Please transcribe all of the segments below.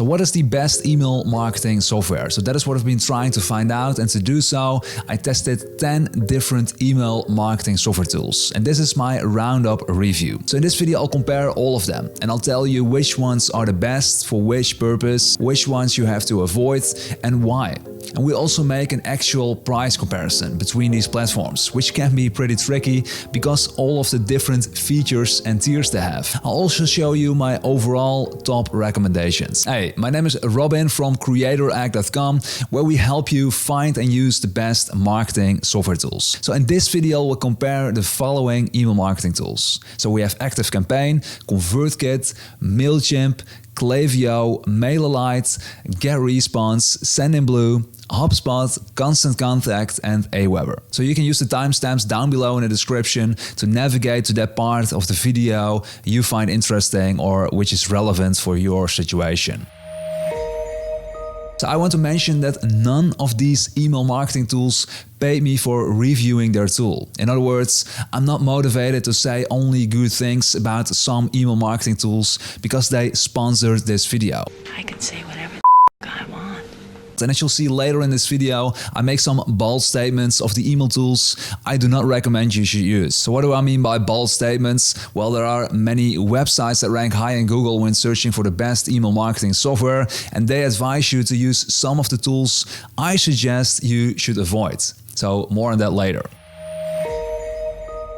So what is the best email marketing software? So that is what I've been trying to find out, and to do so, I tested 10 different email marketing software tools. And this is my roundup review. So in this video, I'll compare all of them and I'll tell you which ones are the best for which purpose, which ones you have to avoid and why. And we also make an actual price comparison between these platforms, which can be pretty tricky because all of the different features and tiers they have. I'll also show you my overall top recommendations. Hey, my name is Robin from CreatorAct.com, where we help you find and use the best marketing software tools. So in this video, we'll compare the following email marketing tools. So we have ActiveCampaign, ConvertKit, MailChimp, Klaviyo, MailerLite, GetResponse, Sendinblue, HubSpot, Constant Contact, and Aweber. So you can use the timestamps down below in the description to navigate to that part of the video you find interesting or which is relevant for your situation. So I want to mention that none of these email marketing tools pay me for reviewing their tool. In other words, I'm not motivated to say only good things about some email marketing tools because they sponsored this video. I can say whatever the I want. And as you'll see later in this video, I make some bold statements of the email tools I do not recommend you should use. So what do I mean by bold statements? Well, there are many websites that rank high in Google when searching for the best email marketing software, and they advise you to use some of the tools I suggest you should avoid. So more on that later.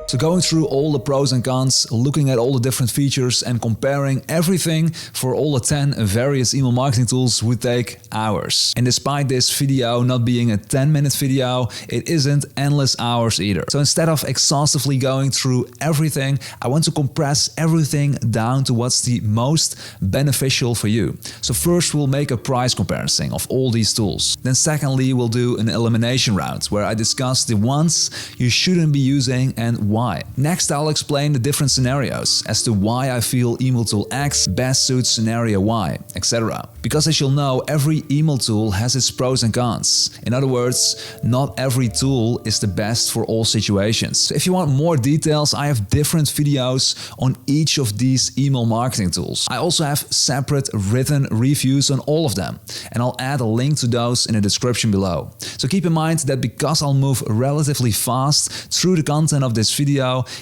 So going through all the pros and cons, looking at all the different features and comparing everything for all the 10 various email marketing tools would take hours. And despite this video not being a 10-minute video, it isn't endless hours either. So instead of exhaustively going through everything, I want to compress everything down to what's the most beneficial for you. So first we'll make a price comparison of all these tools. Then secondly, we'll do an elimination round where I discuss the ones you shouldn't be using and why. Next, I'll explain the different scenarios as to why I feel email tool X best suits scenario Y, etc. Because as you'll know, every email tool has its pros and cons. In other words, not every tool is the best for all situations. So if you want more details, I have different videos on each of these email marketing tools. I also have separate written reviews on all of them, and I'll add a link to those in the description below. So keep in mind that because I'll move relatively fast through the content of this video,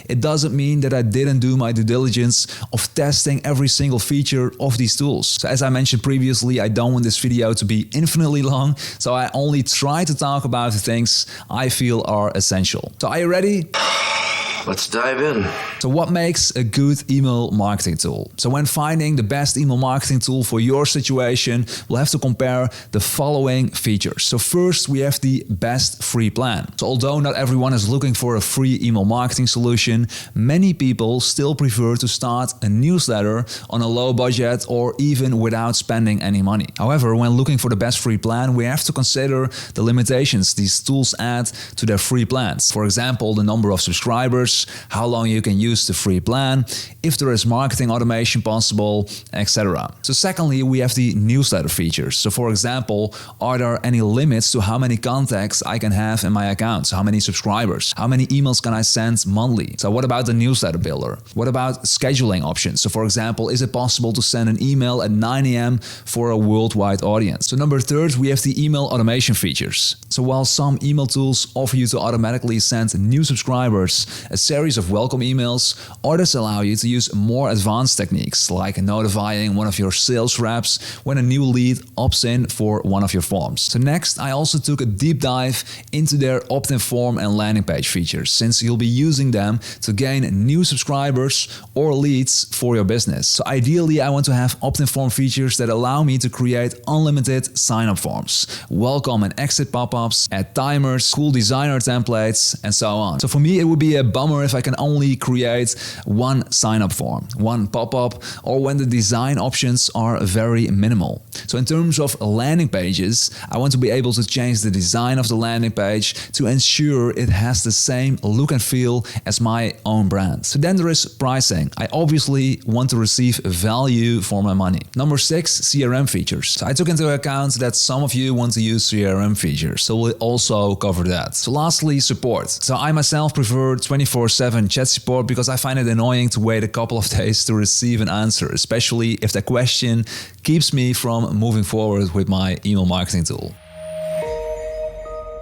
it doesn't mean that I didn't do my due diligence of testing every single feature of these tools. So as I mentioned previously, I don't want this video to be infinitely long, so I only try to talk about the things I feel are essential. So are you ready? Let's dive in. So what makes a good email marketing tool? So when finding the best email marketing tool for your situation, we'll have to compare the following features. So first, we have the best free plan. So although not everyone is looking for a free email marketing solution, many people still prefer to start a newsletter on a low budget or even without spending any money. However, when looking for the best free plan, we have to consider the limitations these tools add to their free plans. For example, the number of subscribers, how long you can use the free plan, if there is marketing automation possible, etc. So secondly, we have the newsletter features. So for example, are there any limits to how many contacts I can have in my account? So how many subscribers? How many emails can I send monthly? So what about the newsletter builder? What about scheduling options? So for example, is it possible to send an email at 9 AM for a worldwide audience? So number third, we have the email automation features. So while some email tools offer you to automatically send new subscribers a series of welcome emails, others allow you to use more advanced techniques like notifying one of your sales reps when a new lead opts in for one of your forms. So next, I also took a deep dive into their opt-in form and landing page features, since you'll be using them to gain new subscribers or leads for your business. So ideally, I want to have opt-in form features that allow me to create unlimited sign-up forms, welcome and exit pop-ups, add timers, cool designer templates, and so on. So for me, it would be a bummer if I can only create one sign-up form, one pop-up, or when the design options are very minimal. So in terms of landing pages, I want to be able to change the design of the landing page to ensure it has the same look and feel as my own brand. So then there is pricing. I obviously want to receive value for my money. Number 6, CRM features. So I took into account that some of you want to use CRM features, so we'll also cover that. So lastly, support. So I myself prefer 24/7 chat support because I find it annoying to wait a couple of days to receive an answer, especially if the question keeps me from I'm moving forward with my email marketing tool.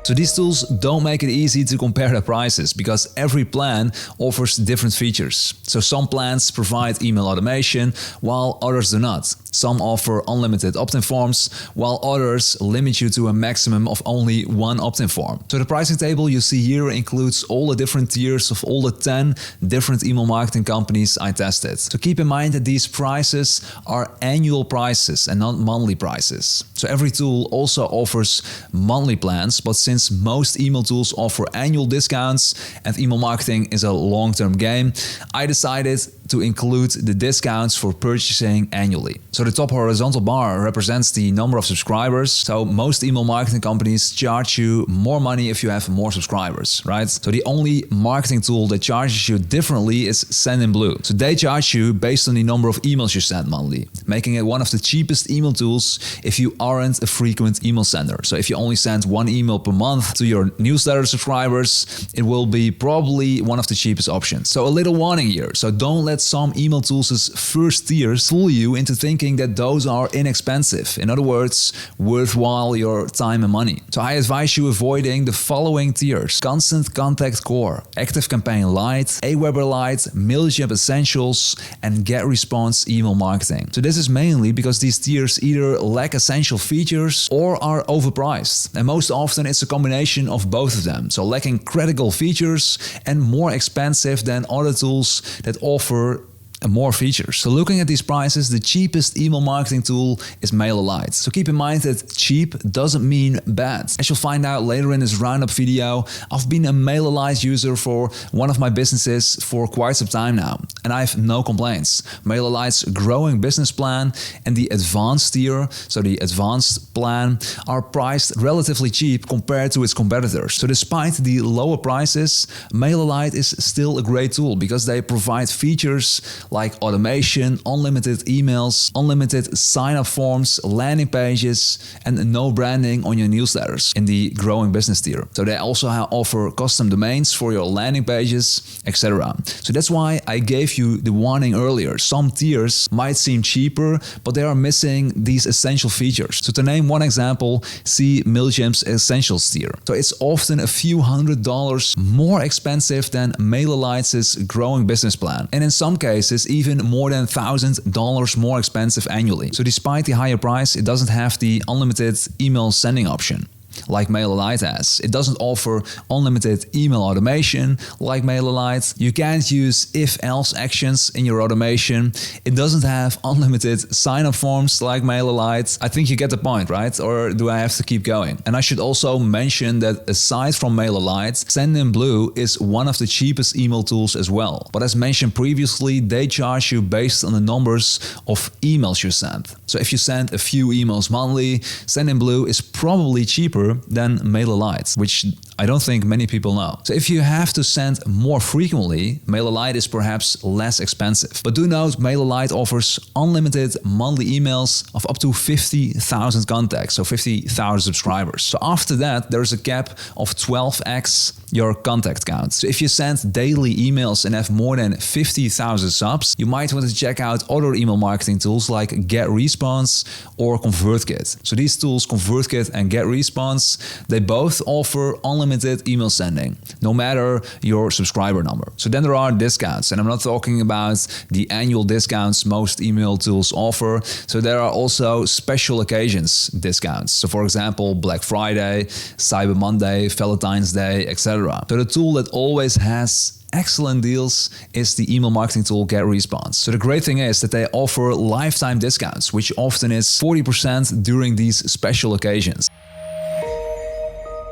So these tools don't make it easy to compare the prices because every plan offers different features. So some plans provide email automation while others do not. Some offer unlimited opt-in forms while others limit you to a maximum of only one opt-in form. So the pricing table you see here includes all the different tiers of all the 10 different email marketing companies I tested. So keep in mind that these prices are annual prices and not monthly prices. So every tool also offers monthly plans, but since most email tools offer annual discounts and email marketing is a long-term game, I decided to include the discounts for purchasing annually. So the top horizontal bar represents the number of subscribers. So most email marketing companies charge you more money if you have more subscribers, right? So the only marketing tool that charges you differently is Sendinblue. So they charge you based on the number of emails you send monthly, making it one of the cheapest email tools if you aren't a frequent email sender. So if you only send one email per month to your newsletter subscribers, it will be probably one of the cheapest options. So a little warning here. So don't let some email tools' first tiers fool you into thinking that those are inexpensive. In other words, worthwhile your time and money. So I advise you avoiding the following tiers: Constant Contact Core, Active Campaign Lite, Aweber Lite, MailChimp Essentials, and Get Response Email Marketing. So this is mainly because these tiers either lack essential features or are overpriced. And most often it's a combination of both of them. So lacking critical features and more expensive than other tools that offer more features. So looking at these prices, the cheapest email marketing tool is MailerLite. So keep in mind that cheap doesn't mean bad. As you'll find out later in this roundup video, I've been a MailerLite user for one of my businesses for quite some time now, and I have no complaints. MailerLite's growing business plan and the advanced tier, so the advanced plan, are priced relatively cheap compared to its competitors. So despite the lower prices, MailerLite is still a great tool because they provide features like automation, unlimited emails, unlimited sign-up forms, landing pages, and no branding on your newsletters in the growing business tier. So they also offer custom domains for your landing pages, etc. So that's why I gave you the warning earlier. Some tiers might seem cheaper, but they are missing these essential features. So to name one example, see MailChimp's Essentials tier. So it's often a few $100s more expensive than MailerLite's growing business plan. And in some cases, even more than $1,000 more expensive annually. So despite the higher price, it doesn't have the unlimited email sending option like MailerLite has. It doesn't offer unlimited email automation like MailerLite. You can't use if-else actions in your automation. It doesn't have unlimited sign-up forms like MailerLite. I think you get the point, right? Or do I have to keep going? And I should also mention that aside from MailerLite, Sendinblue is one of the cheapest email tools as well. But as mentioned previously, they charge you based on the numbers of emails you send. So if you send a few emails monthly, Sendinblue is probably cheaper than MailerLite, which I don't think many people know. So if you have to send more frequently, MailerLite is perhaps less expensive. But do note, MailerLite offers unlimited monthly emails of up to 50,000 contacts, so 50,000 subscribers. So after that, there's a cap of 12x your contact count. So if you send daily emails and have more than 50,000 subs, you might want to check out other email marketing tools like GetResponse or ConvertKit. So these tools, ConvertKit and GetResponse, they both offer unlimited email sending, no matter your subscriber number. So then there are discounts, and I'm not talking about the annual discounts most email tools offer. So there are also special occasions discounts. So for example, Black Friday, Cyber Monday, Valentine's Day, etc. So the tool that always has excellent deals is the email marketing tool GetResponse. So the great thing is that they offer lifetime discounts, which often is 40% during these special occasions.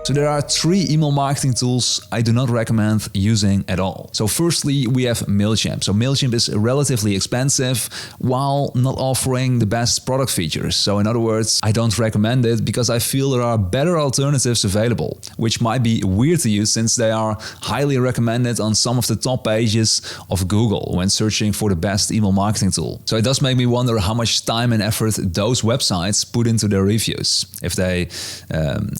So there are 3 email marketing tools I do not recommend using at all. So firstly, we have MailChimp. So MailChimp is relatively expensive while not offering the best product features. So in other words, I don't recommend it because I feel there are better alternatives available, which might be weird to you since they are highly recommended on some of the top pages of Google when searching for the best email marketing tool. So it does make me wonder how much time and effort those websites put into their reviews if they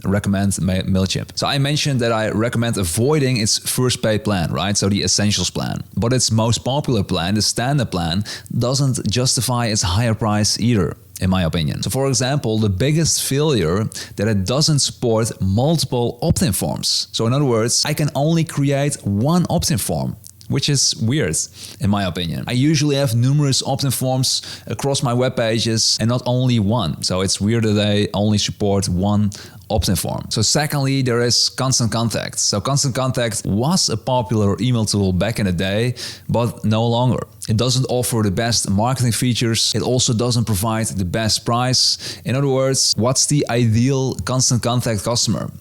recommend MailChimp. So I mentioned that I recommend avoiding its first paid plan, right? So the Essentials plan. But its most popular plan, the Standard plan, doesn't justify its higher price either, in my opinion. So for example, the biggest failure that it doesn't support multiple opt-in forms. So in other words, I can only create one opt-in form, which is weird, in my opinion. I usually have numerous opt-in forms across my web pages and not only one. So it's weird that they only support one opt-in form. So secondly, there is Constant Contact. So Constant Contact was a popular email tool back in the day, but no longer. It doesn't offer the best marketing features. It also doesn't provide the best price. In other words, what's the ideal Constant Contact customer?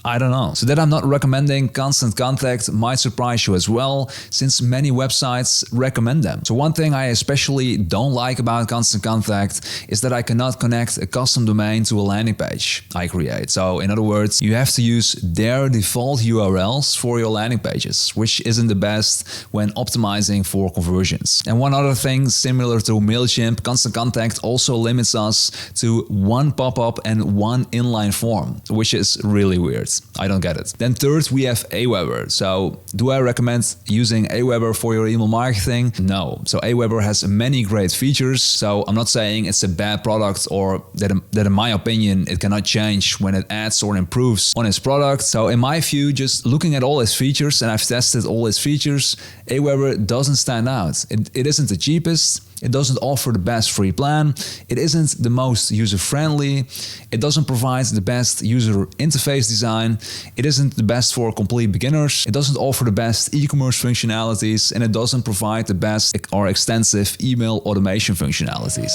I don't know. So that I'm not recommending Constant Contact might surprise you as well, since many websites recommend them. So one thing I especially don't like about Constant Contact is that I cannot connect a custom domain to a landing page I create. So in other words, you have to use their default URLs for your landing pages, which isn't the best when optimizing for conversions. And one other thing similar to MailChimp, Constant Contact also limits us to one pop-up and one inline form, which is really weird. I don't get it. Then third, we have Aweber. So do I recommend using Aweber for your email marketing? No. So Aweber has many great features. So I'm not saying it's a bad product or that in my opinion, it cannot change when it adds or improves on its product. So in my view, just looking at all its features, and I've tested all its features, Aweber doesn't stand out. It isn't the cheapest. It doesn't offer the best free plan. It isn't the most user-friendly. It doesn't provide the best user interface design. It isn't the best for complete beginners. It doesn't offer the best e-commerce functionalities, and it doesn't provide the best or extensive email automation functionalities.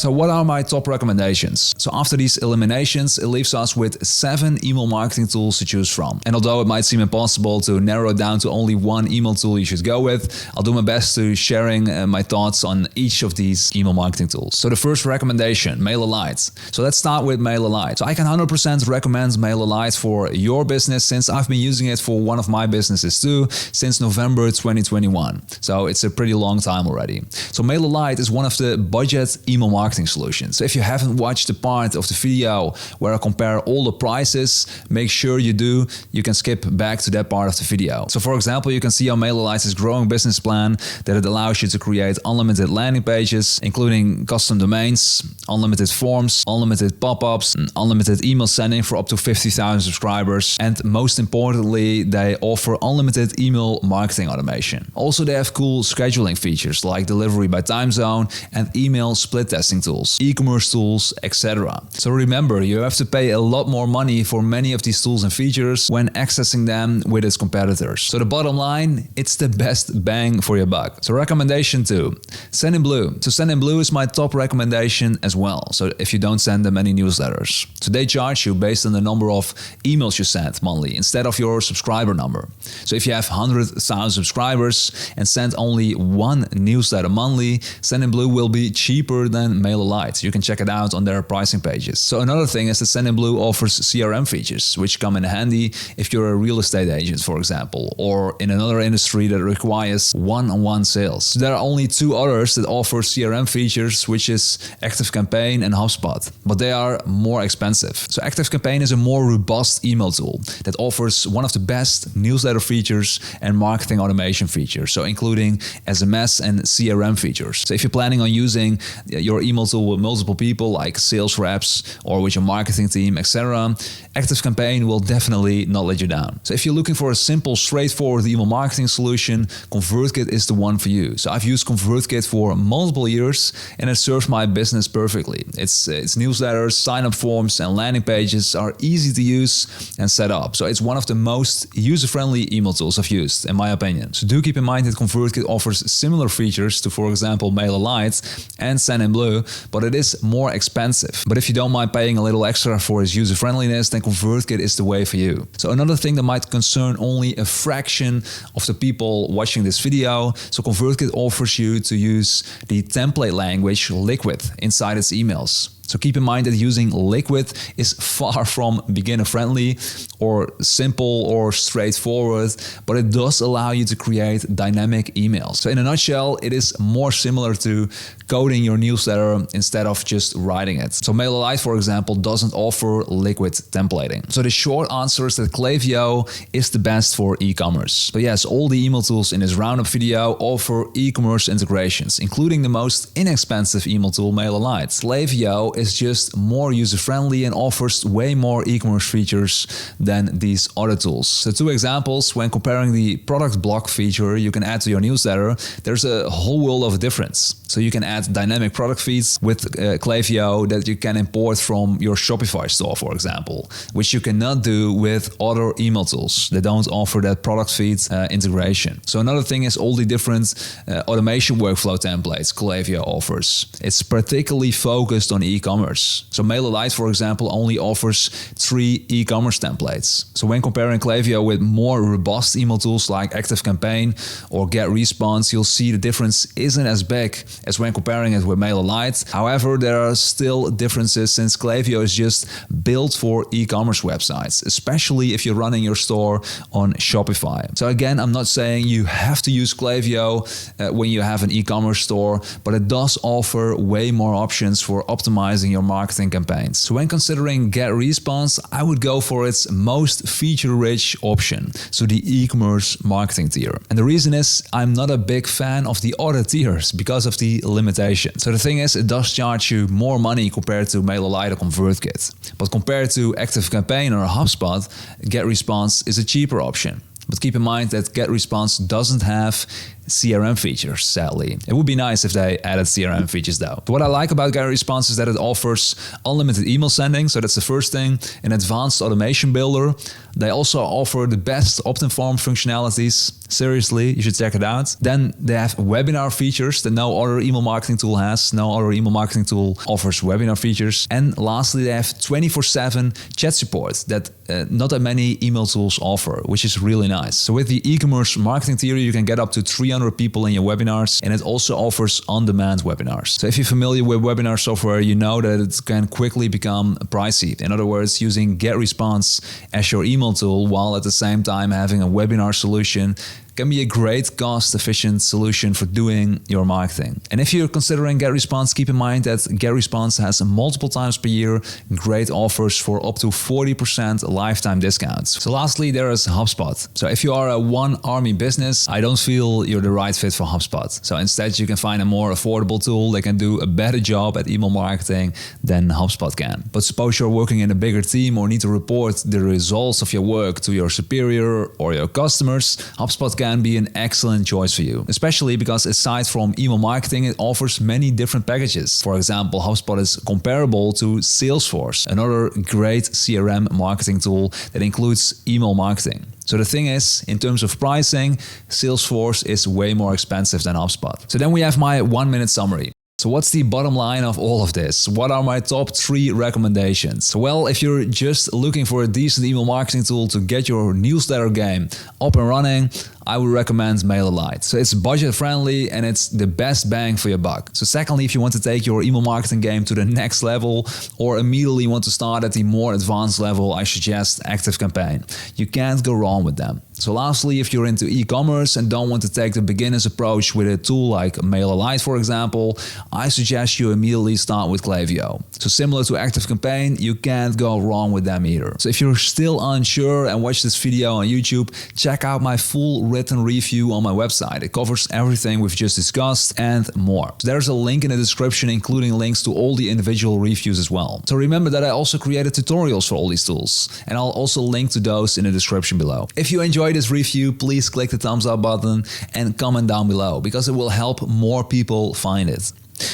So what are my top recommendations? So after these eliminations, it leaves us with 7 email marketing tools to choose from. And although it might seem impossible to narrow it down to only one email tool you should go with, I'll do my best to sharing my thoughts on each of these email marketing tools. So the first recommendation, MailerLite. So let's start with MailerLite. So I can 100% recommend MailerLite for your business, since I've been using it for one of my businesses too, since November 2021. So it's a pretty long time already. So MailerLite is one of the budget email marketing solutions. So if you haven't watched the part of the video where I compare all the prices, make sure you do. You can skip back to that part of the video. So for example, you can see on MailerLite's growing business plan that it allows you to create unlimited landing pages, including custom domains, unlimited forms, unlimited pop-ups, and unlimited email sending for up to 50,000 subscribers. And most importantly, they offer unlimited email marketing automation. Also, they have cool scheduling features like delivery by time zone and email split testing tools, e-commerce tools, etc. So remember, you have to pay a lot more money for many of these tools and features when accessing them with its competitors. So the bottom line, it's the best bang for your buck. So recommendation 2, Sendinblue. So Sendinblue is my top recommendation as well. So if you don't send them any newsletters. So they charge you based on the number of emails you send monthly instead of your subscriber number. So if you have 100,000 subscribers and send only one newsletter monthly, Sendinblue will be cheaper than MailerLite. You can check it out on their pricing pages. So another thing is that Sendinblue offers CRM features, which come in handy if you're a real estate agent, for example, or in another industry that requires one-on-one sales. So there are only 2 others that offer CRM features, which is ActiveCampaign and HubSpot, but they are more expensive. So ActiveCampaign is a more robust email tool that offers one of the best newsletter features and marketing automation features, so including SMS and CRM features. So if you're planning on using your email tool with multiple people like sales reps or with your marketing team, etc., ActiveCampaign will definitely not let you down. So if you're looking for a simple, straightforward email marketing solution, ConvertKit is the one for you. So I've used ConvertKit for multiple years and it serves my business perfectly. Its newsletters, sign-up forms, and landing pages are easy to use and set up. So it's one of the most user-friendly email tools I've used, in my opinion. So do keep in mind that ConvertKit offers similar features to, for example, MailerLite and Sendinblue, but it is more expensive. But if you don't mind paying a little extra for its user-friendliness, then ConvertKit is the way for you. So another thing that might concern only a fraction of the people watching this video, so ConvertKit offers you to use the template language Liquid inside its emails. So keep in mind that using Liquid is far from beginner friendly or simple or straightforward, but it does allow you to create dynamic emails. So in a nutshell, it is more similar to coding your newsletter instead of just writing it. So MailerLite, for example, doesn't offer Liquid templating. So the short answer is that Klaviyo is the best for e-commerce. So yes, all the email tools in this roundup video offer e-commerce integrations, including the most inexpensive email tool, MailerLite. Klaviyo is just more user-friendly and offers way more e-commerce features than these other tools. So 2 examples: when comparing the product block feature you can add to your newsletter, there's a whole world of difference. So you can add dynamic product feeds with Klaviyo that you can import from your Shopify store, for example, which you cannot do with other email tools that don't offer that product feed integration. So another thing is all the different automation workflow templates Klaviyo offers. It's particularly focused on e-commerce. So MailerLite, for example, only offers 3 e-commerce templates. So when comparing Klaviyo with more robust email tools like ActiveCampaign or GetResponse, you'll see the difference isn't as big as when comparing it with MailerLite. However, there are still differences since Klaviyo is just built for e-commerce websites, especially if you're running your store on Shopify. So again, I'm not saying you have to use Klaviyo when you have an e-commerce store, but it does offer way more options for optimizing your marketing campaigns. So when considering GetResponse, I would go for its most feature-rich option, so the e-commerce marketing tier. And the reason is I'm not a big fan of the other tiers because of the limitation. So the thing is, it does charge you more money compared to MailerLite or ConvertKit. But compared to ActiveCampaign or HubSpot, GetResponse is a cheaper option. But keep in mind that GetResponse doesn't have CRM features, sadly. It would be nice if they added CRM features though. But what I like about GetResponse is that it offers unlimited email sending, so that's the first thing, an advanced automation builder. They also offer the best opt-in form functionalities. Seriously, you should check it out. Then they have webinar features that no other email marketing tool has. No other email marketing tool offers webinar features. And lastly, they have 24/7 chat support that not that many email tools offer, which is really nice. So with the e-commerce marketing tier, you can get up to 300 people in your webinars, and it also offers on-demand webinars. So if you're familiar with webinar software, you know that it can quickly become pricey. In other words, using GetResponse as your email tool while at the same time having a webinar solution can be a great cost-efficient solution for doing your marketing. And if you're considering GetResponse, keep in mind that GetResponse has multiple times per year great offers for up to 40% lifetime discounts. So lastly, there is HubSpot. So if you are a one-army business, I don't feel you're the right fit for HubSpot. So instead, you can find a more affordable tool that can do a better job at email marketing than HubSpot can. But suppose you're working in a bigger team or need to report the results of your work to your superior or your customers, HubSpot can be an excellent choice for you, especially because aside from email marketing, it offers many different packages. For example, HubSpot is comparable to Salesforce, another great CRM marketing tool that includes email marketing. So the thing is, in terms of pricing, Salesforce is way more expensive than HubSpot. So then we have my 1-minute summary. So what's the bottom line of all of this? What are my top 3 recommendations? Well, if you're just looking for a decent email marketing tool to get your newsletter game up and running, I would recommend MailerLite. So it's budget friendly and it's the best bang for your buck. So secondly, if you want to take your email marketing game to the next level or immediately want to start at the more advanced level, I suggest ActiveCampaign. You can't go wrong with them. So lastly, if you're into e-commerce and don't want to take the beginner's approach with a tool like MailerLite, for example, I suggest you immediately start with Klaviyo. So similar to ActiveCampaign, you can't go wrong with them either. So if you're still unsure and watch this video on YouTube, check out my full written review on my website. It covers everything we've just discussed and more. So there's a link in the description, including links to all the individual reviews as well. So remember that I also created tutorials for all these tools, and I'll also link to those in the description below. If you enjoyed this review, please click the thumbs up button and comment down below because it will help more people find it.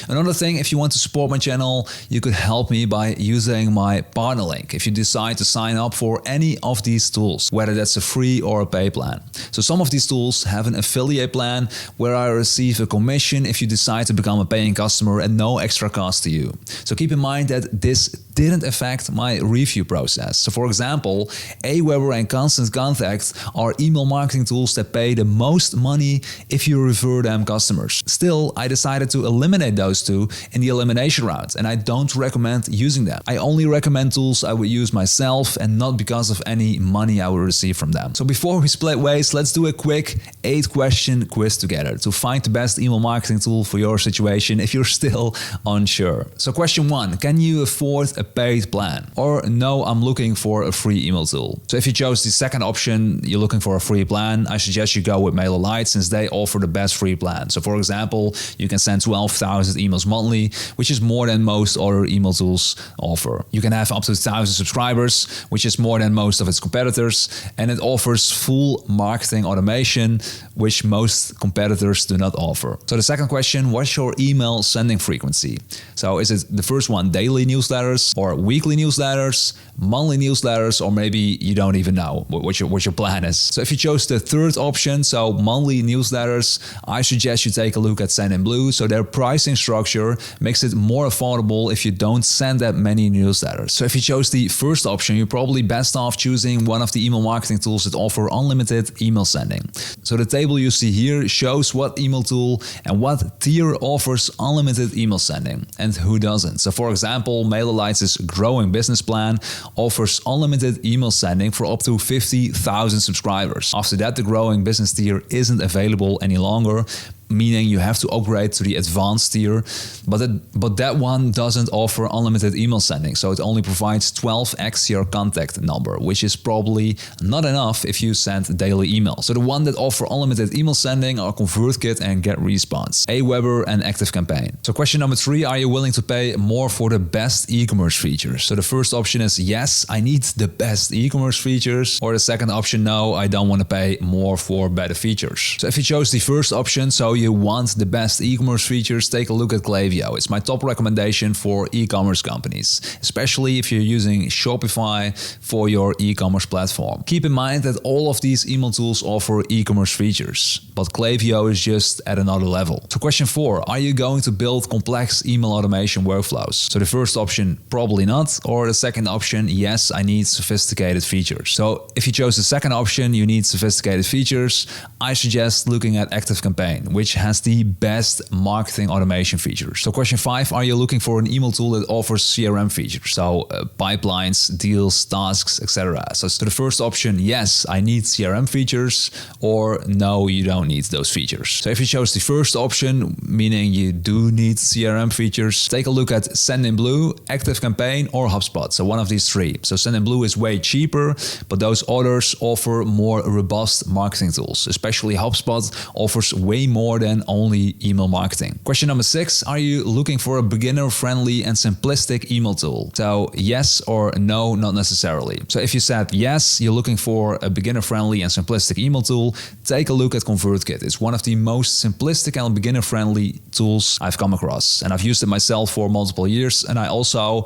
Another thing, if you want to support my channel, you could help me by using my partner link if you decide to sign up for any of these tools, whether that's a free or a pay plan. So some of these tools have an affiliate plan where I receive a commission if you decide to become a paying customer at no extra cost to you. So keep in mind that this didn't affect my review process. So for example, Aweber and Constant Contact are email marketing tools that pay the most money if you refer them customers. Still, I decided to eliminate eliminate those two in the elimination round, and I don't recommend using them. I only recommend tools I would use myself and not because of any money I would receive from them. So before we split ways, let's do a quick 8-question quiz together to find the best email marketing tool for your situation if you're still unsure. So question 1, can you afford a paid plan? Or no, I'm looking for a free email tool. So if you chose the second option, you're looking for a free plan, I suggest you go with MailerLite since they offer the best free plan. So for example, you can send 12,000 emails monthly, which is more than most other email tools offer. You can have up to 1,000 subscribers, which is more than most of its competitors, and it offers full marketing automation, which most competitors do not offer. So the second question, what's your email sending frequency? So is it the first one daily newsletters or weekly newsletters, monthly newsletters, or maybe you don't even know what your plan is? So if you chose the third option, so monthly newsletters, I suggest you take a look at Sendinblue. So their pricing structure makes it more affordable if you don't send that many newsletters. So if you chose the first option, you're probably best off choosing one of the email marketing tools that offer unlimited email sending. So the table you see here shows what email tool and what tier offers unlimited email sending and who doesn't. So for example, MailerLite's growing business plan offers unlimited email sending for up to 50,000 subscribers. After that, the growing business tier isn't available any longer, meaning you have to upgrade to the advanced tier, but that one doesn't offer unlimited email sending, so it only provides 12x your contact number, which is probably not enough if you send daily email. So the one that offer unlimited email sending are ConvertKit and GetResponse, Aweber and ActiveCampaign. So question number 3, are you willing to pay more for the best e-commerce features? So the first option is yes, I need the best e-commerce features, or the second option, no, I don't want to pay more for better features. So if you chose the first option, so you want the best e-commerce features, take a look at Klaviyo. It's my top recommendation for e-commerce companies, especially if you're using Shopify for your e-commerce platform. Keep in mind that all of these email tools offer e-commerce features, but Klaviyo is just at another level. So question 4, are you going to build complex email automation workflows? So the first option, probably not, or the second option, yes, I need sophisticated features. So if you chose the second option, you need sophisticated features, I suggest looking at ActiveCampaign, which has the best marketing automation features. So question 5, are you looking for an email tool that offers CRM features? So pipelines, deals, tasks, etc. So the first option, yes, I need CRM features, or no, you don't need those features. So if you chose the first option, meaning you do need CRM features, take a look at Sendinblue, ActiveCampaign, or HubSpot. So one of these three. So Sendinblue is way cheaper, but those others offer more robust marketing tools. Especially HubSpot offers way more than only email marketing. Question number 6, are you looking for a beginner-friendly and simplistic email tool? So yes or no, not necessarily. So if you said yes, you're looking for a beginner-friendly and simplistic email tool, take a look at ConvertKit. It's one of the most simplistic and beginner-friendly tools I've come across, and I've used it myself for multiple years. And I also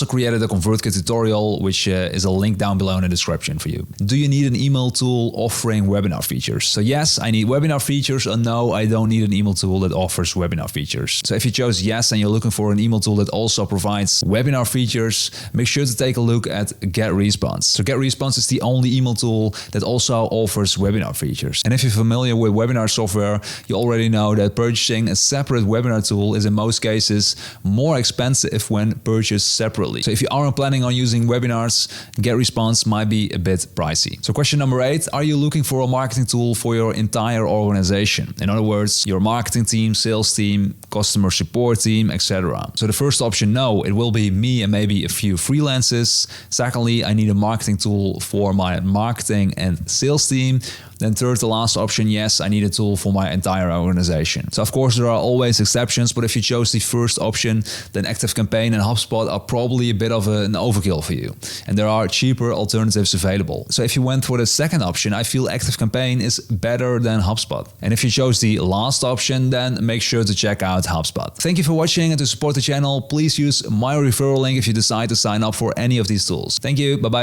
created a ConvertKit tutorial, which is a link down below in the description for you. Do you need an email tool offering webinar features? So yes, I need webinar features, or no, I don't need an email tool that offers webinar features. So if you chose yes and you're looking for an email tool that also provides webinar features, make sure to take a look at GetResponse. So GetResponse is the only email tool that also offers webinar features. And if you're familiar with webinar software, you already know that purchasing a separate webinar tool is in most cases more expensive when purchased separately. So if you aren't planning on using webinars, GetResponse might be a bit pricey. So question number 8, are you looking for a marketing tool for your entire organization? In other words, your marketing team, sales team, customer support team, etc. So the first option, no, it will be me and maybe a few freelancers. Secondly, I need a marketing tool for my marketing and sales team. Then third, the last option, yes, I need a tool for my entire organization. So of course there are always exceptions, but if you chose the first option, then ActiveCampaign and HubSpot are probably a bit of an overkill for you. And there are cheaper alternatives available. So if you went for the second option, I feel ActiveCampaign is better than HubSpot. And if you chose the last option, then make sure to check out HubSpot. Thank you for watching, and to support the channel, please use my referral link if you decide to sign up for any of these tools. Thank you, bye-bye.